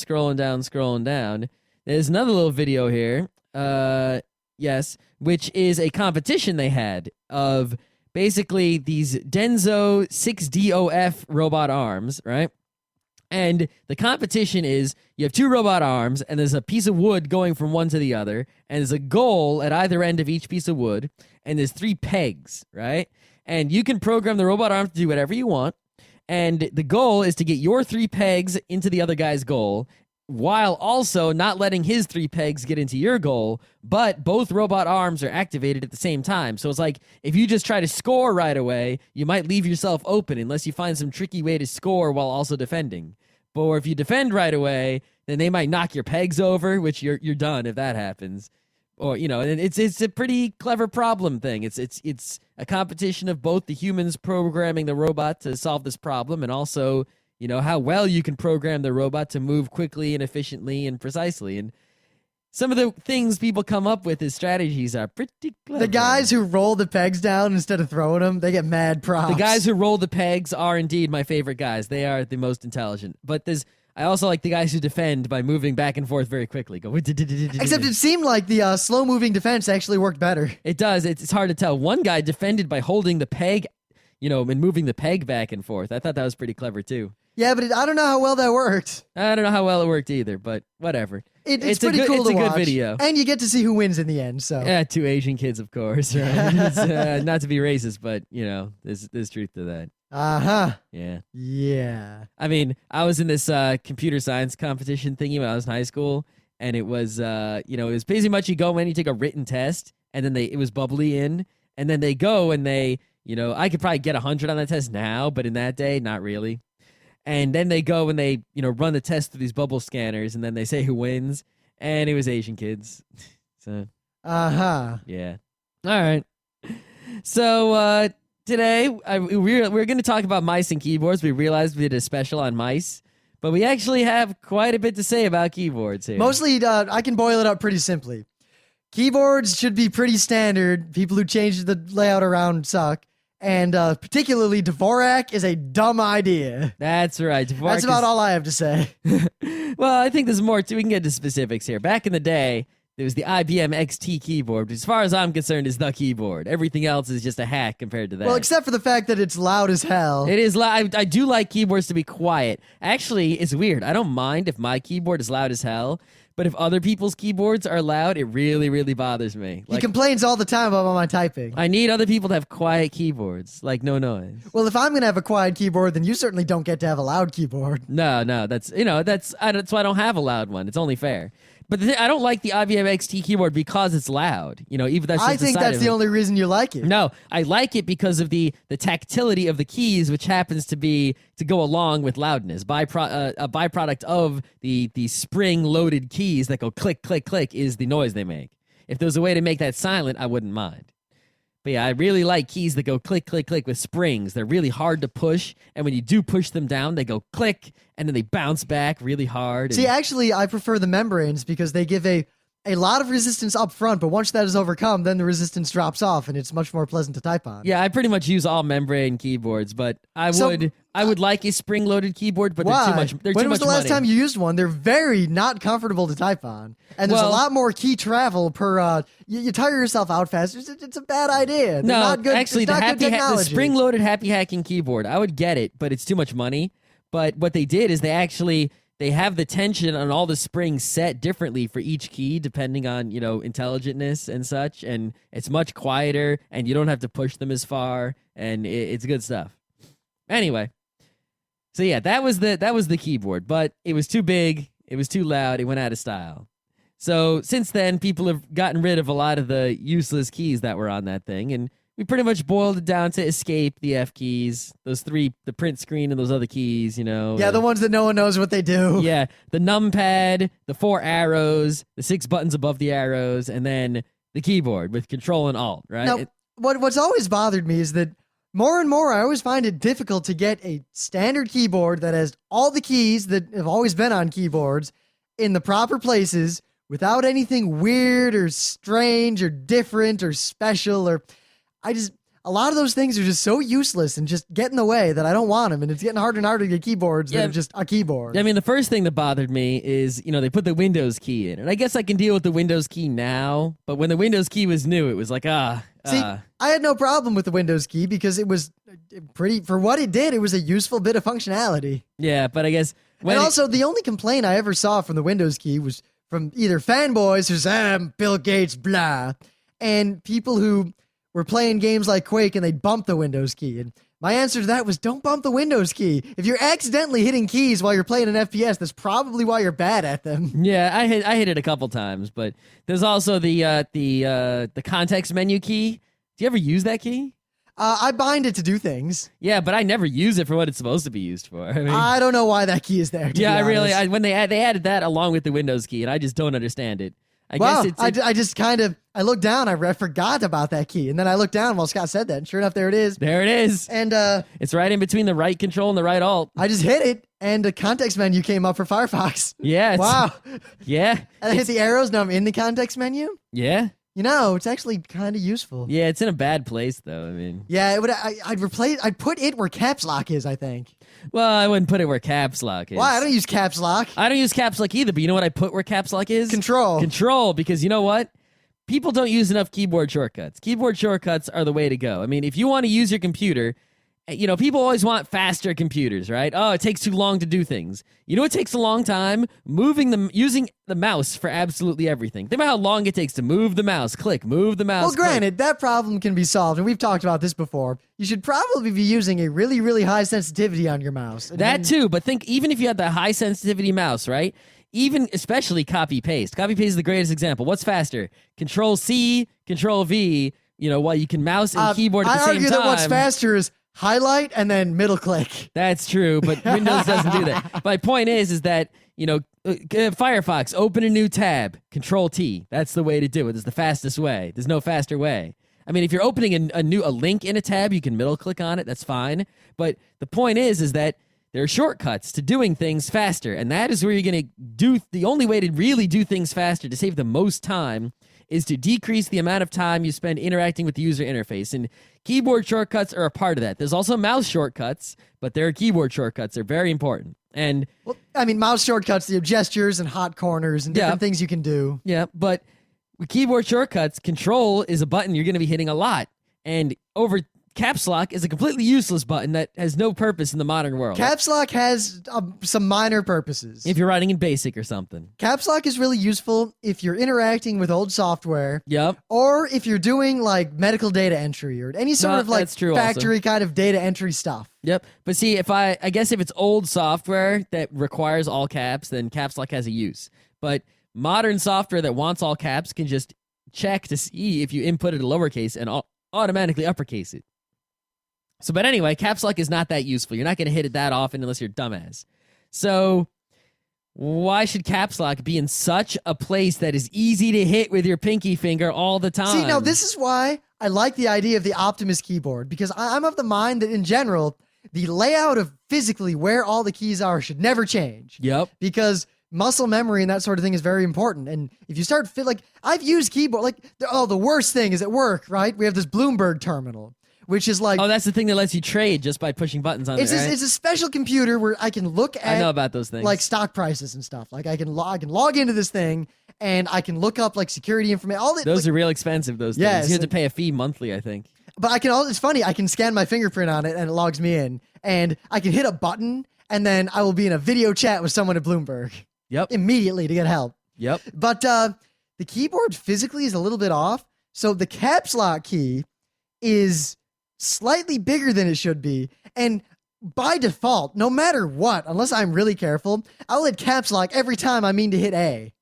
There's another little video here. Which is a competition they had of basically these Denso 6DOF robot arms, right? And the competition is you have 2 robot arms, and there's a piece of wood going from one to the other, and there's a goal at either end of each piece of wood, and there's 3 pegs, right? And you can program the robot arm to do whatever you want, and the goal is to get your 3 pegs into the other guy's goal, while also not letting his 3 pegs get into your goal, but both robot arms are activated at the same time. So it's like, if you just try to score right away, you might leave yourself open unless you find some tricky way to score while also defending. Or if you defend right away, then they might knock your pegs over, which you're done if that happens. Or, and it's a pretty clever problem thing. It's a competition of both the humans programming the robot to solve this problem, and also how well you can program the robot to move quickly and efficiently and precisely. And some of the things people come up with as strategies are pretty clever. The guys who roll the pegs down instead of throwing them, they get mad props. The guys who roll the pegs are indeed my favorite guys. They are the most intelligent. But I also like the guys who defend by moving back and forth very quickly. Except it seemed like the slow-moving defense actually worked better. It does. It's hard to tell. One guy defended by holding the peg, and moving the peg back and forth. I thought that was pretty clever, too. Yeah, but I don't know how well that worked. I don't know how well it worked either, but whatever. It's pretty cool to watch. It's a good video. And you get to see who wins in the end, so. Yeah, 2 Asian kids, of course. Right? It's, not to be racist, but, there's truth to that. Uh-huh. Yeah. Yeah. I mean, I was in this computer science competition thingy when I was in high school, and it was, it was basically much you go in, you take a written test, and then it was bubbly in, and then they go and they, I could probably get 100 on that test now, but in that day, not really. And then they go and they, run the test through these bubble scanners, and then they say who wins, and it was Asian kids. So. Uh-huh. Yeah. All right. So, today, we're going to talk about mice and keyboards. We realized we did a special on mice, but we actually have quite a bit to say about keyboards here. Mostly, I can boil it up pretty simply. Keyboards should be pretty standard. People who change the layout around suck. And particularly, Dvorak is a dumb idea. That's right. That's about all I have to say. Well, I think there's more too. We can get to specifics here. Back in the day, there was the IBM XT keyboard, which as far as I'm concerned is the keyboard. Everything else is just a hack compared to that. Well, except for the fact that it's loud as hell. It is loud. I do like keyboards to be quiet. Actually, it's weird. I don't mind if my keyboard is loud as hell, but if other people's keyboards are loud, it really, really bothers me. He complains all the time about my typing. I need other people to have quiet keyboards, like no noise. Well, if I'm going to have a quiet keyboard, then you certainly don't get to have a loud keyboard. No, that's why I don't have a loud one. It's only fair. But I don't like the IBM XT keyboard because it's loud. Even that's just I think that's the only reason you like it. No, I like it because of the tactility of the keys, which happens to go along with loudness. A byproduct of the spring-loaded keys that go click, click, click is the noise they make. If there was a way to make that silent, I wouldn't mind. But yeah, I really like keys that go click, click, click with springs. They're really hard to push, and when you do push them down, they go click, and then they bounce back really hard. See, actually, I prefer the membranes because they give a lot of resistance up front, but once that is overcome, then the resistance drops off, and it's much more pleasant to type on. Yeah, I pretty much use all membrane keyboards, but I would like a spring-loaded keyboard, but why? They're too much money. When was the last time you used one? They're very not comfortable to type on, and there's a lot more key travel per. You tire yourself out fast. It's a bad idea. They're not good. Actually, the spring-loaded happy hacking keyboard, I would get it, but it's too much money. But what they did is they have the tension on all the springs set differently for each key, depending on, intelligentness and such. And it's much quieter, and you don't have to push them as far, and it's good stuff. Anyway, so yeah, that was the keyboard, but it was too big, it was too loud, it went out of style. So since then, people have gotten rid of a lot of the useless keys that were on that thing, and we pretty much boiled it down to escape, the F keys, those three, the print screen and those other keys, Yeah, the ones that no one knows what they do. Yeah, the numpad, the 4 arrows, the 6 buttons above the arrows, and then the keyboard with Control and Alt, right? Now, what's always bothered me is that more and more I always find it difficult to get a standard keyboard that has all the keys that have always been on keyboards in the proper places without anything weird or strange or different or special or... a lot of those things are just so useless and just get in the way that I don't want them, and it's getting harder and harder to get keyboards that are just a keyboard. I mean, the first thing that bothered me is, they put the Windows key in, and I guess I can deal with the Windows key now, but when the Windows key was new, it was like, See, I had no problem with the Windows key because it was for what it did, it was a useful bit of functionality. Yeah, but I guess... And also, the only complaint I ever saw from the Windows key was from either fanboys who say, Bill Gates, blah, and people who... were playing games like Quake and they'd bump the Windows key. And my answer to that was don't bump the Windows key. If you're accidentally hitting keys while you're playing an FPS, that's probably why you're bad at them. Yeah, I hit it a couple times, but there's also the context menu key. Do you ever use that key? I bind it to do things. Yeah, but I never use it for what it's supposed to be used for. I don't know why that key is there. When they added that along with the Windows key, and I just don't understand it. I looked down, I forgot about that key, and then I looked down while Scott said that, and sure enough, there it is. There it is. And it's right in between the right control and the right alt. I just hit it, And a context menu came up for Firefox. Yeah. Wow. Yeah. And I hit the arrows, now I'm in the context menu. Yeah. You know, it's actually kind of useful. Yeah, it's in a bad place though. I mean, Yeah, it would. I'd put it where caps lock is, I think. well, I wouldn't put it where caps lock is. Why? I don't use caps lock. I don't use caps lock either, but you know what I put where caps lock is? Control. Control, because you know what? People don't use enough keyboard shortcuts. Keyboard shortcuts are the way to go. I mean, if you want to use your computer, people always want faster computers, right? Oh, it takes too long to do things. You know what takes a long time? Using the mouse for absolutely everything. Think about how long it takes to move the mouse. Click, move the mouse. Well, granted, that problem can be solved, and we've talked about this before. You should probably be using a really, really high sensitivity on your mouse. That too, but think even if you had the high sensitivity mouse, right? Even especially copy paste. Copy paste is the greatest example. What's faster? Control C, Control V. While you can mouse and keyboard at the same time. I argue that what's faster is highlight and then middle click. That's true, but Windows doesn't do that. My point is that, Firefox, open a new tab, Control T. That's the way to do it. It's the fastest way. There's no faster way. I mean, if you're opening a link in a tab, you can middle click on it. That's fine. But the point is that there are shortcuts to doing things faster, and that is where you're going to do. The only way to really do things faster, to save the most time, is to decrease the amount of time you spend interacting with the user interface. And keyboard shortcuts are a part of that. There's also mouse shortcuts, but there are keyboard shortcuts. They're very important. And mouse shortcuts, the gestures and hot corners and different things you can do. Yeah, but with keyboard shortcuts, Control is a button you're going to be hitting a lot. And Caps Lock is a completely useless button that has no purpose in the modern world. Caps Lock has some minor purposes. If you're writing in BASIC or something. Caps Lock is really useful if you're interacting with old software. Yep. Or if you're doing like medical data entry or any sort of like factory kind of data entry stuff. Yep. But see, I guess if it's old software that requires all caps, then Caps Lock has a use. But modern software that wants all caps can just check to see if you input it a lowercase and automatically uppercase it. So, but anyway, Caps Lock is not that useful. You're not going to hit it that often unless you're a dumbass. So, why should Caps Lock be in such a place that is easy to hit with your pinky finger all the time? See, now this is why I like the idea of the Optimus keyboard, because I'm of the mind that in general, the layout of physically where all the keys are should never change. Yep. Because muscle memory and that sort of thing is very important. And if you start I've used keyboard, the worst thing is at work, right? We have this Bloomberg terminal, which is like... Oh, that's the thing that lets you trade just by pushing buttons on it, right? It's a special computer where I can look at... I know about those things. Like stock prices and stuff. Like I can log into this thing and I can look up like security information. Those are real expensive, those things. Yes, you have to pay a fee monthly, I think. But it's funny, I can scan my fingerprint on it and it logs me in. And I can hit a button and then I will be in a video chat with someone at Bloomberg. Yep. Immediately to get help. Yep. But the keyboard physically is a little bit off. So the Caps Lock key is slightly bigger than it should be. And by default, no matter what, unless I'm really careful, I'll hit Caps Lock every time I mean to hit A.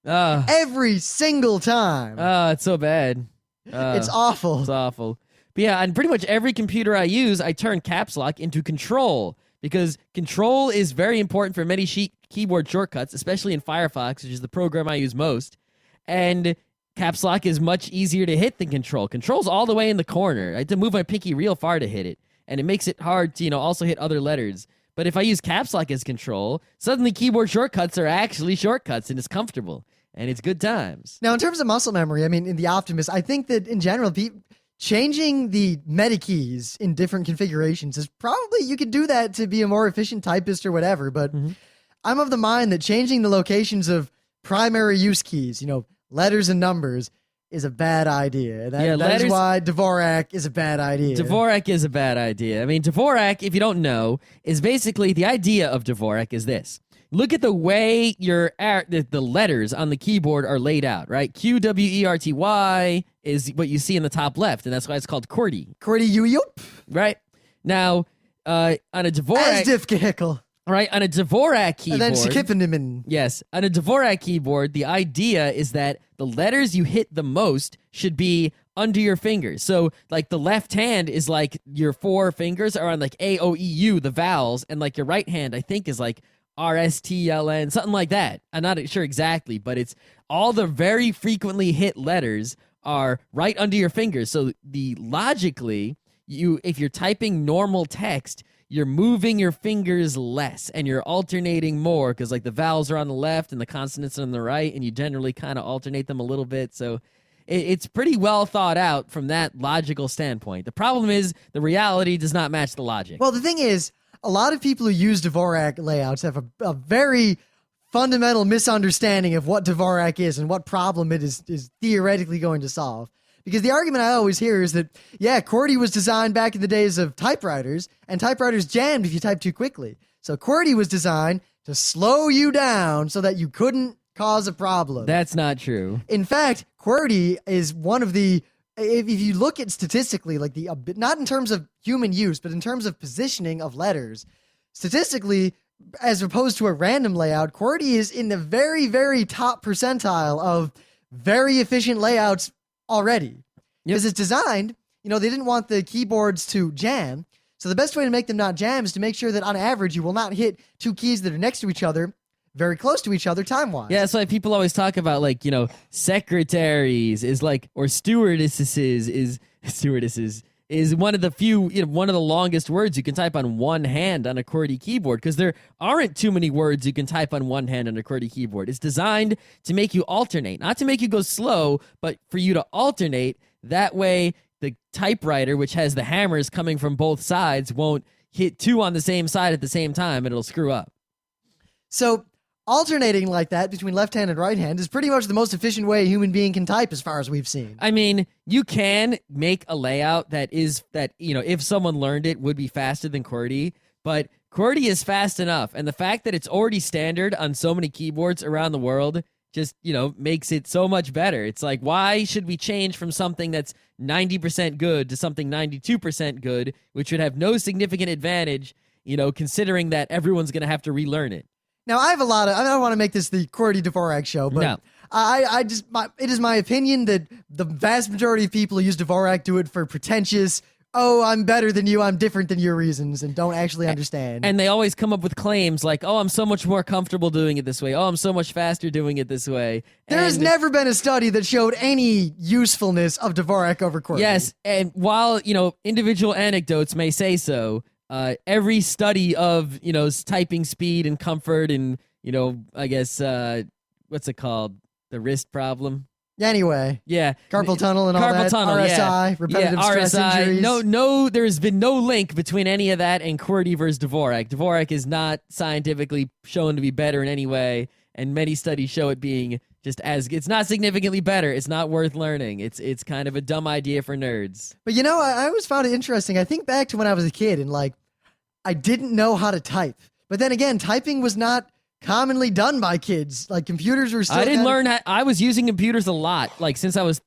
Every single time. It's so bad. It's awful. It's awful. But yeah, on pretty much every computer I use, I turn Caps Lock into Control, because Control is very important for many keyboard shortcuts, especially in Firefox, which is the program I use most. And Caps Lock is much easier to hit than Control. Control's all the way in the corner. I have to move my pinky real far to hit it, and it makes it hard to, also hit other letters. But if I use Caps Lock as Control, suddenly keyboard shortcuts are actually shortcuts, and it's comfortable, and it's good times. Now, in terms of muscle memory, I mean, in the Optimus, I think that in general, changing the meta keys in different configurations is probably, you could do that to be a more efficient typist or whatever, but I'm of the mind that changing the locations of primary use keys, letters and numbers, is a bad idea. That is why Dvorak is a bad idea. Dvorak is a bad idea. I mean, Dvorak, if you don't know, is basically, the idea of Dvorak is this. Look at the way the letters on the keyboard are laid out, right? QWERTY is what you see in the top left, and that's why it's called QWERTY. QWERTY, right? Now, on a Dvorak... Asdifgehickle. Right, on a Dvorak keyboard... And then Skippendimen. Yes, on a Dvorak keyboard, the idea is that the letters you hit the most should be under your fingers. So, like, the left hand is like your four fingers are on like A, O, E, U, the vowels, and like your right hand, I think, is like RSTLN, something like that. I'm not sure exactly, but it's all the very frequently hit letters are right under your fingers. So logically, if you're typing normal text, you're moving your fingers less and you're alternating more because like the vowels are on the left and the consonants are on the right, and you generally kind of alternate them a little bit. So it's pretty well thought out from that logical standpoint. The problem is the reality does not match the logic. Well, the thing is, a lot of people who use Dvorak layouts have a very fundamental misunderstanding of what Dvorak is and what problem it is theoretically going to solve. Because the argument I always hear is that, yeah, QWERTY was designed back in the days of typewriters, and typewriters jammed if you type too quickly. So QWERTY was designed to slow you down so that you couldn't cause a problem. That's not true. In fact, QWERTY is one of the, if you look at statistically, like not in terms of human use, but in terms of positioning of letters, statistically, as opposed to a random layout, QWERTY is in the very, very top percentile of very efficient layouts already. Because it's designed, they didn't want the keyboards to jam. So the best way to make them not jam is to make sure that on average, you will not hit two keys that are next to each other very close to each other time-wise. Yeah, that's why people always talk about secretaries is or stewardesses is one of the few, one of the longest words you can type on one hand on a QWERTY keyboard, because there aren't too many words you can type on one hand on a QWERTY keyboard. It's designed to make you alternate, not to make you go slow, but for you to alternate. That way, the typewriter, which has the hammers coming from both sides, won't hit two on the same side at the same time, and it'll screw up. So alternating like that between left hand and right hand is pretty much the most efficient way a human being can type as far as we've seen. I mean, you can make a layout that if someone learned it, would be faster than QWERTY, but QWERTY is fast enough. And the fact that it's already standard on so many keyboards around the world just, makes it so much better. It's like, why should we change from something that's 90% good to something 92% good, which would have no significant advantage, considering that everyone's going to have to relearn it. Now, I don't want to make this the QWERTY Dvorak show, but no. It is my opinion that the vast majority of people who use Dvorak do it for pretentious, I'm better than you, I'm different than your reasons, and don't actually understand. And they always come up with claims like, I'm so much more comfortable doing it this way. I'm so much faster doing it this way. There has never been a study that showed any usefulness of Dvorak over QWERTY. Yes, and while, individual anecdotes may say so, every study of, typing speed and comfort and, I guess, what's it called? The wrist problem? Anyway. Yeah. Carpal tunnel and all that. Carpal tunnel, RSI, repetitive stress injuries. No, there's been no link between any of that and QWERTY versus Dvorak. Dvorak is not scientifically shown to be better in any way, and many studies show it being it's not significantly better. It's not worth learning. It's kind of a dumb idea for nerds. But I always found it interesting. I think back to when I was a kid and I didn't know how to type. But then again, typing was not commonly done by kids. Like computers were still I didn't learn I was using computers a lot, since I was,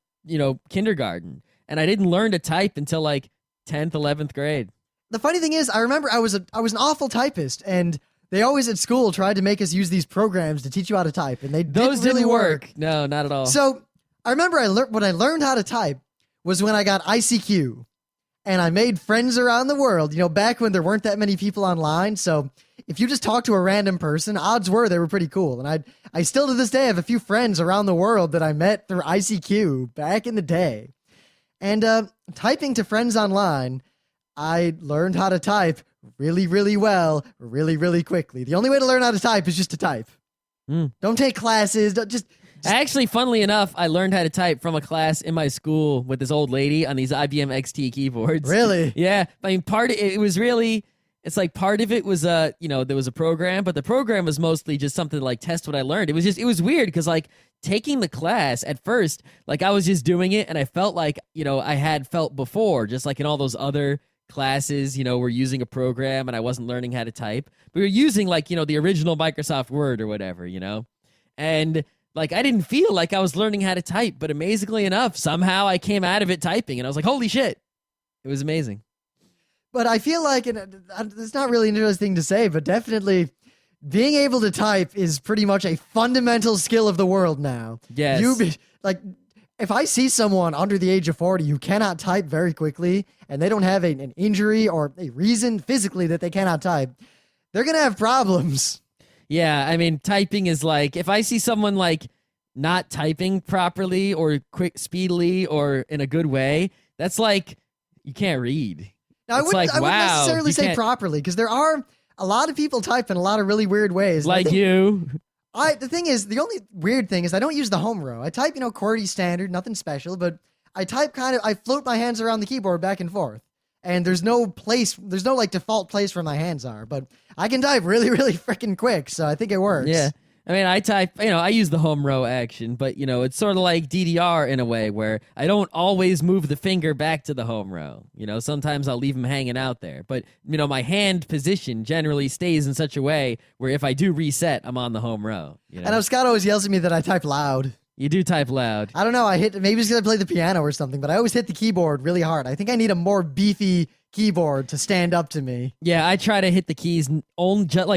kindergarten. And I didn't learn to type until 10th, 11th grade. The funny thing is, I remember I was an awful typist, and they always at school tried to make us use these programs to teach you how to type, and those didn't really work. No, not at all. So I remember when I learned how to type was when I got ICQ, and I made friends around the world, back when there weren't that many people online. So if you just talk to a random person, odds were they were pretty cool. And I still to this day have a few friends around the world that I met through ICQ back in the day. And typing to friends online, I learned how to type really, really well, really, really quickly. The only way to learn how to type is just to type. Don't take classes. Just Actually, funnily enough, I learned how to type from a class in my school with this old lady on these IBM XT keyboards. Really? Yeah. I mean, part of it was really, it's part of it was, there was a program, but the program was mostly just something to test what I learned. It was weird because taking the class at first, I was just doing it and I felt I had felt before, just in all those other classes, we're using a program and I wasn't learning how to type. We were using the original Microsoft Word or whatever, and I didn't feel like I was learning how to type, but amazingly enough, somehow I came out of it typing and I was like, holy shit. It was amazing. But I feel like, and it's not really an interesting to say, but definitely being able to type is pretty much a fundamental skill of the world now. Yes. If I see someone under the age of 40 who cannot type very quickly and they don't have an injury or a reason physically that they cannot type, they're going to have problems. Yeah, I mean, typing is if I see someone not typing properly or speedily or in a good way, that's you can't read. Now, I It's wouldn't, like, I wouldn't wow, necessarily you say can't- properly because there are a lot of people type in a lot of really weird ways. And I like think you. the thing is, the only weird thing is I don't use the home row. I type, QWERTY standard, nothing special, but I type I float my hands around the keyboard back and forth. And there's no like default place where my hands are, but I can type really, really freaking quick, so I think it works. Yeah. I mean, I type, I use the home row action, but, it's sort of like DDR in a way where I don't always move the finger back to the home row. Sometimes I'll leave them hanging out there. But, my hand position generally stays in such a way where if I do reset, I'm on the home row. I know Scott always yells at me that I type loud. You do type loud. I don't know. Maybe it's because I play the piano or something, but I always hit the keyboard really hard. I think I need a more beefy keyboard to stand up to me. Yeah, I try to hit the keys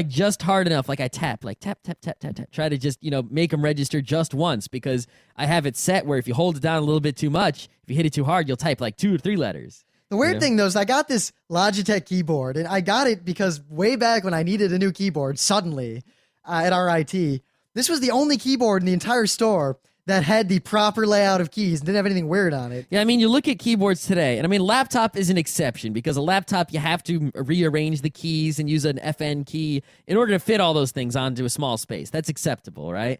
just hard enough. Like I tap, tap, tap, tap, tap, tap. Try to just, make them register just once because I have it set where if you hold it down a little bit too much, if you hit it too hard, you'll type like 2 or 3 letters. The weird thing, though, is I got this Logitech keyboard, and I got it because way back when I needed a new keyboard, suddenly, at RIT, this was the only keyboard in the entire store that had the proper layout of keys and didn't have anything weird on it. Yeah, I mean, you look at keyboards today, and I mean, laptop is an exception because a laptop, you have to rearrange the keys and use an FN key in order to fit all those things onto a small space. That's acceptable, right?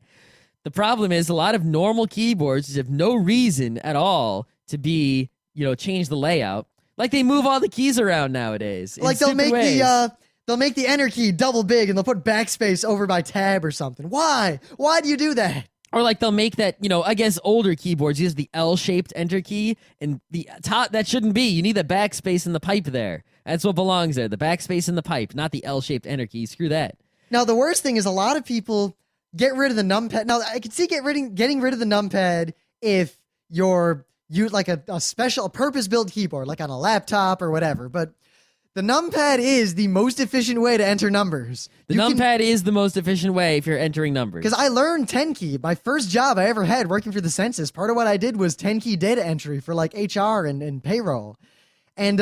The problem is a lot of normal keyboards have no reason at all to be, change the layout. Like they move all the keys around nowadays. Like they'll make the enter key double big and they'll put backspace over by tab or something. Why? Why do you do that? Or like they'll make that, I guess older keyboards use the L-shaped enter key and the top, that shouldn't be. You need the backspace in the pipe there. That's what belongs there. The backspace in the pipe, not the L-shaped enter key. Screw that. Now, the worst thing is a lot of people get rid of the numpad. Now, I can see getting rid of the numpad if you like a purpose-built keyboard, like on a laptop or whatever, but the numpad is the most efficient way to enter numbers. The numpad is the most efficient way if you're entering numbers. Because I learned 10 key. My first job I ever had working for the census, part of what I did was 10 key data entry for like HR and payroll. And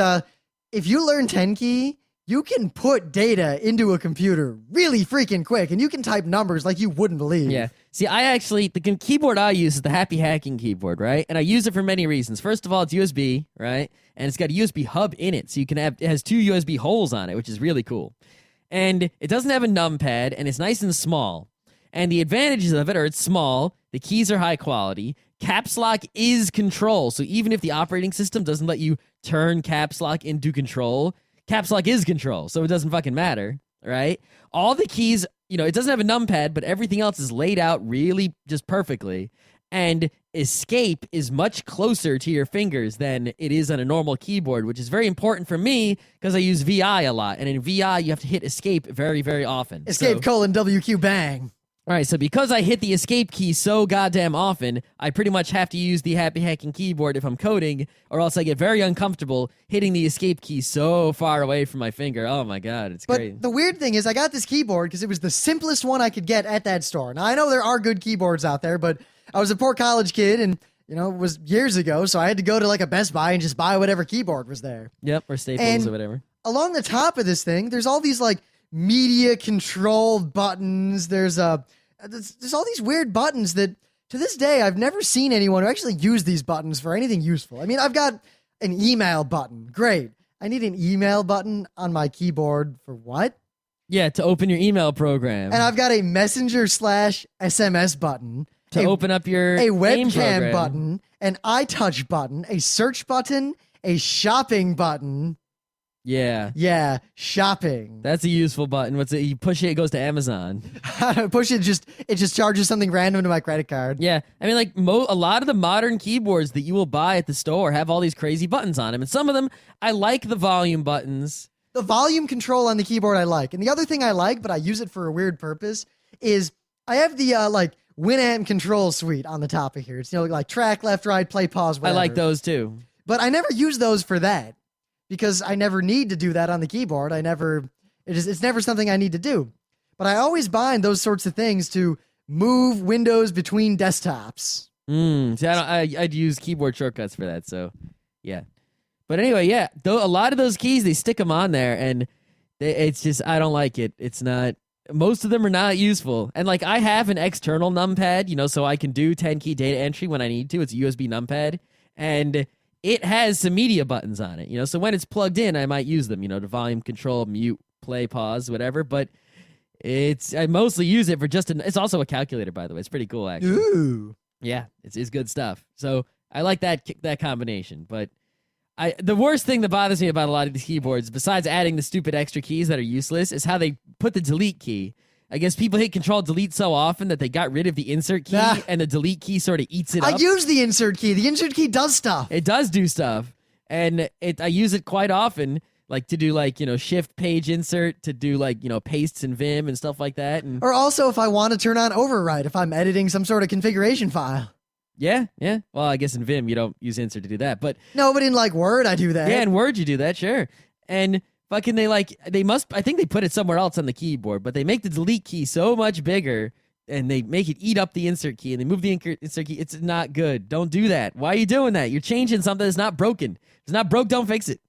if you learn 10 key, you can put data into a computer really freaking quick, and you can type numbers like you wouldn't believe. Yeah. See, the keyboard I use is the Happy Hacking keyboard, right? And I use it for many reasons. First of all, it's USB, right? And it's got a USB hub in it, so it has 2 USB holes on it, which is really cool. And it doesn't have a numpad, and it's nice and small. And the advantages of it are it's small, the keys are high quality, caps lock is control. So even if the operating system doesn't let you turn caps lock into control, caps lock is control, so it doesn't fucking matter, right? All the keys, it doesn't have a numpad, but everything else is laid out really just perfectly. And escape is much closer to your fingers than it is on a normal keyboard, which is very important for me because I use VI a lot. And in VI, you have to hit escape very, very often. Escape : WQ bang. All right, so because I hit the escape key so goddamn often, I pretty much have to use the Happy Hacking keyboard if I'm coding, or else I get very uncomfortable hitting the escape key so far away from my finger. Oh my god, it's great. But the weird thing is I got this keyboard because it was the simplest one I could get at that store. Now, I know there are good keyboards out there, but I was a poor college kid and, it was years ago, so I had to go to like a Best Buy and just buy whatever keyboard was there. Yep, or Staples or whatever. Along the top of this thing, there's all these like media control buttons. There's all these weird buttons that to this day I've never seen anyone who actually use these buttons for anything useful. I mean, I've got an email button. Great. I need an email button on my keyboard for what? Yeah, to open your email program. And I've got a messenger/SMS button. To open up your a webcam program. button, an iTouch button, a search button, a shopping button. Yeah. Yeah, shopping. That's a useful button. What's it? You push it, it goes to Amazon. Push it, it just charges something random to my credit card. Yeah. I mean, like, a lot of the modern keyboards that you will buy at the store have all these crazy buttons on them. And some of them, I like the volume buttons. The volume control on the keyboard I like. And the other thing I like, but I use it for a weird purpose, is I have the, Winamp control suite on the top of here. It's, like track, left, right, play, pause, whatever. I like those too. But I never use those for that because I never need to do that on the keyboard. It's never something I need to do. But I always bind those sorts of things to move windows between desktops. See, I'd use keyboard shortcuts for that, so yeah. But anyway, yeah, though a lot of those keys, they stick them on there, and it's just, I don't like it. It's not... Most of them are not useful. And like I have an external numpad, so I can do 10 key data entry when I need to. It's a USB numpad. And it has some media buttons on it, so when it's plugged in, I might use them, to volume control, mute, play, pause, whatever, but I mostly use it for it's also a calculator, by the way. It's pretty cool, actually. Ooh. Yeah, it's good stuff. So I like that combination, but the worst thing that bothers me about a lot of these keyboards, besides adding the stupid extra keys that are useless, is how they put the delete key. I guess people hit Control-Delete so often that they got rid of the insert key, and the delete key sort of eats it up. I use the insert key. The insert key does stuff. It does do stuff, and I use it quite often, like to do shift page insert, to do pastes in Vim and stuff like that. Or also if I want to turn on overwrite, if I'm editing some sort of configuration file. Yeah. Well, I guess in Vim you don't use insert to do that, but no, but in Word I do that. Yeah, in Word you do that, sure. And fucking I think they put it somewhere else on the keyboard, but they make the delete key so much bigger and they make it eat up the insert key and they move the insert key. It's not good. Don't do that. Why are you doing that? You're changing something that's not broken. If it's not broke, don't fix it.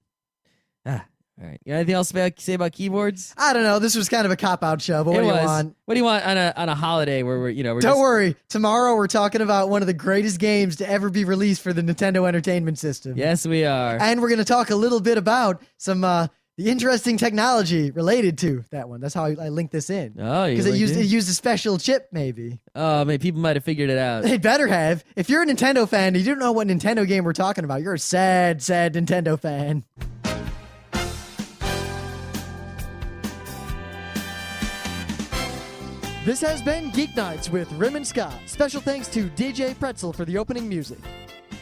All right. You got anything else to say about keyboards? I don't know. This was kind of a cop-out show, but what do you want? What do you want on a holiday where we're Don't worry. Tomorrow we're talking about one of the greatest games to ever be released for the Nintendo Entertainment System. Yes, we are. And we're going to talk a little bit about some the interesting technology related to that one. That's how I linked this in. Oh, because it used a special chip, maybe. Oh, maybe people might have figured it out. They better have. If you're a Nintendo fan and you don't know what Nintendo game we're talking about, you're a sad, sad Nintendo fan. This has been Geek Nights with Rim and Scott. Special thanks to DJ Pretzel for the opening music.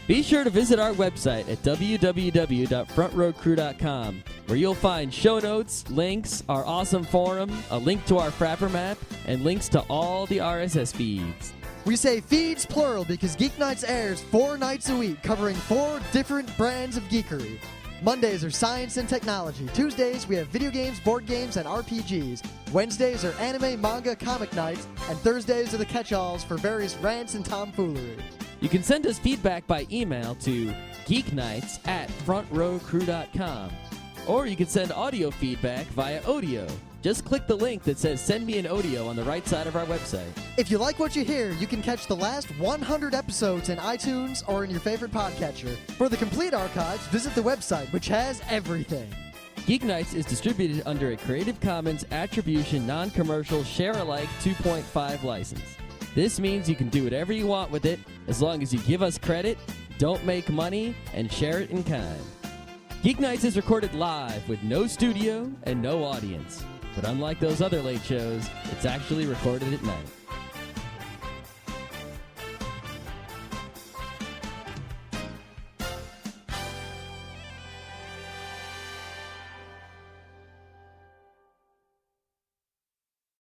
Be sure to visit our website at www.frontrowcrew.com, where you'll find show notes, links, our awesome forum, a link to our Frapper map, and links to all the RSS feeds. We say feeds plural because Geek Nights airs 4 nights a week, covering 4 different brands of geekery. Mondays are science and technology. Tuesdays, we have video games, board games, and RPGs. Wednesdays are anime, manga, comic nights. And Thursdays are the catch-alls for various rants and tomfoolery. You can send us feedback by email to geeknights@frontrowcrew.com. Or you can send audio feedback via Odeo. Just click the link that says Send Me an Odeo on the right side of our website. If you like what you hear, you can catch the last 100 episodes in iTunes or in your favorite podcatcher. For the complete archives, visit the website, which has everything. Geeknights is distributed under a Creative Commons Attribution Non-Commercial Share-alike 2.5 license. This means you can do whatever you want with it as long as you give us credit, don't make money, and share it in kind. Geeknights is recorded live with no studio and no audience. But unlike those other late shows, it's actually recorded at night.